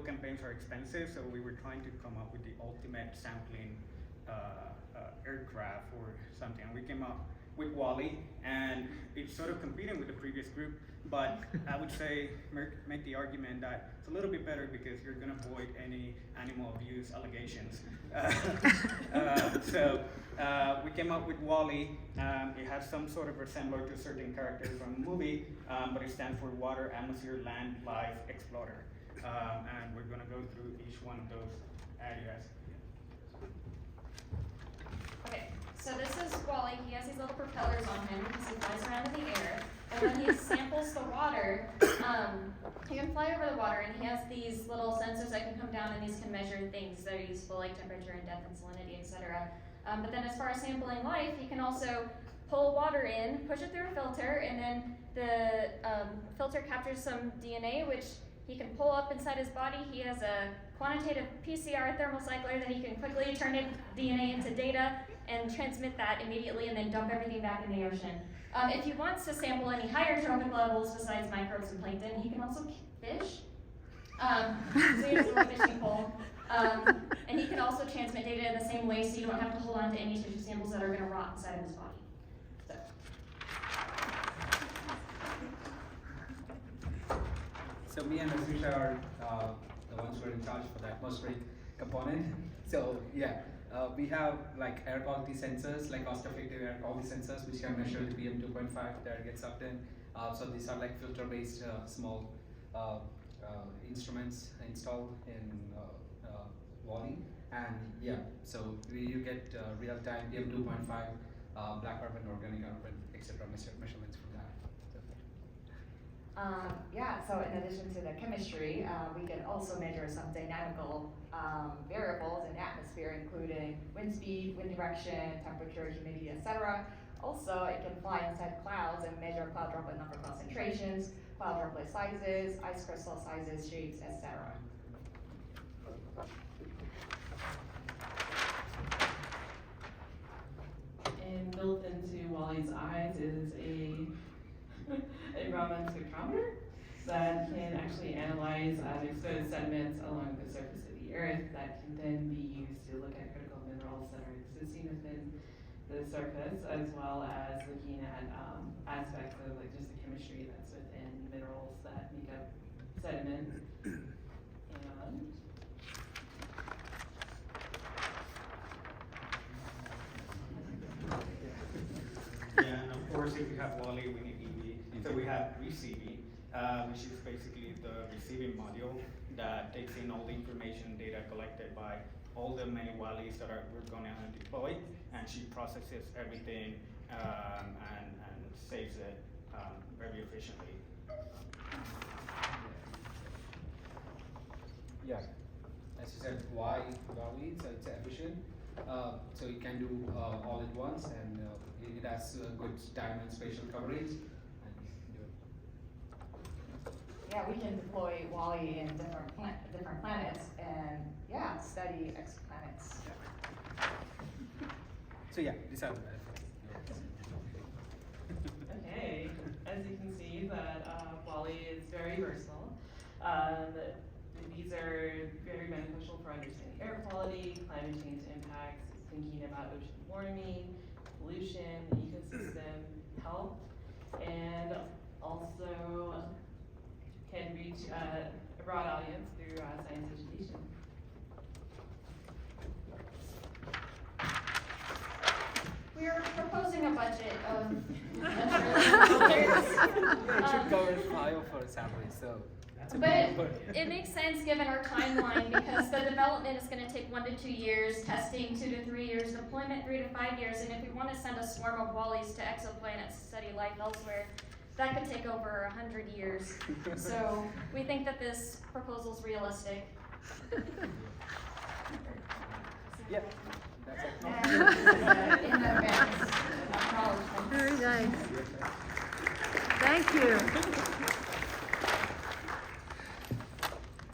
campaigns are expensive, so we were trying to come up with the ultimate sampling aircraft or something. And we came up with Wally, and it's sort of competing with the previous group, but I would say make the argument that it's a little bit better because you're going to avoid any animal abuse allegations. So we came up with Wally. It has some sort of resemblance to certain characters from the movie, but it stands for Water, Atmosphere, Land, Life, Explorer. And we're going to go through each one of those areas. Okay, so this is Wally. He has these little propellers on him because he flies around in the air. And when he samples the water, he can fly over the water, and he has these little sensors that can come down, and these can measure things that are useful, like temperature and depth and salinity, etc. But then as far as sampling life, he can also pull water in, push it through a filter, and then the filter captures some DNA, which he can pull up inside his body. He has a quantitative PCR thermal cycler that he can quickly turn DNA into data and transmit that immediately and then dump everything back in the ocean. If he wants to sample any higher trophic levels besides microbes and plankton, he can also fish. So he has a little fishing pole. And he can also transmit data in the same way, so you don't have to hold on to any tissue samples that are going to rot inside of his body. So me and Asisha are the ones who are in charge for the atmospheric component. So yeah, we have like air quality sensors, like cost-effective air quality sensors, which can measure the PM 2.5 that gets sucked in. So these are like filter-based small instruments installed in Wally. And yeah, so you get real-time PM 2.5, black carbon, organic carbon, etc. measurements from that. So in addition to the chemistry, we can also measure some dynamical variables in the atmosphere, including wind speed, wind direction, temperature, humidity, etc. Also, it can fly inside clouds and measure cloud droplet number concentrations, cloud droplet sizes, ice crystal sizes, shapes, etc. And built into Wally's eyes is a Raman spectrometer that can actually analyze exposed sediments along the surface of the earth that can then be used to look at critical minerals that are existing within the surface, as well as looking at aspects of like just the chemistry that's within minerals that make up sediment. Yeah, and of course, if we have Wally, we need EV. So we have ReCV, which is basically the receiving module that takes in all the information data collected by all the many Wallies that we're going to deploy, and she processes everything and saves it very efficiently. Yeah, as you said, Wally, so it's efficient. So you can do all at once, and it has good time and spatial coverage. And you can do it. Yeah, we can deploy Wally in different planets and yeah, study exoplanets. Yeah. So yeah, these are the benefits. Okay, as you can see that Wally is very versatile. These are very beneficial for understanding air quality, climate change impacts, thinking about ocean warming, pollution, ecosystem health, and also can reach a broad audience through science education. We are proposing a budget of It should cover 5 of our salaries, so that's a but big number. it makes sense given our timeline because the development is going to take 1 to 2 years, testing 2 to 3 years, deployment 3 to 5 years, and if we want to send a swarm of Wallies to exoplanets to study life elsewhere, that could take over 100 years. So we think that this proposal is realistic. Yeah.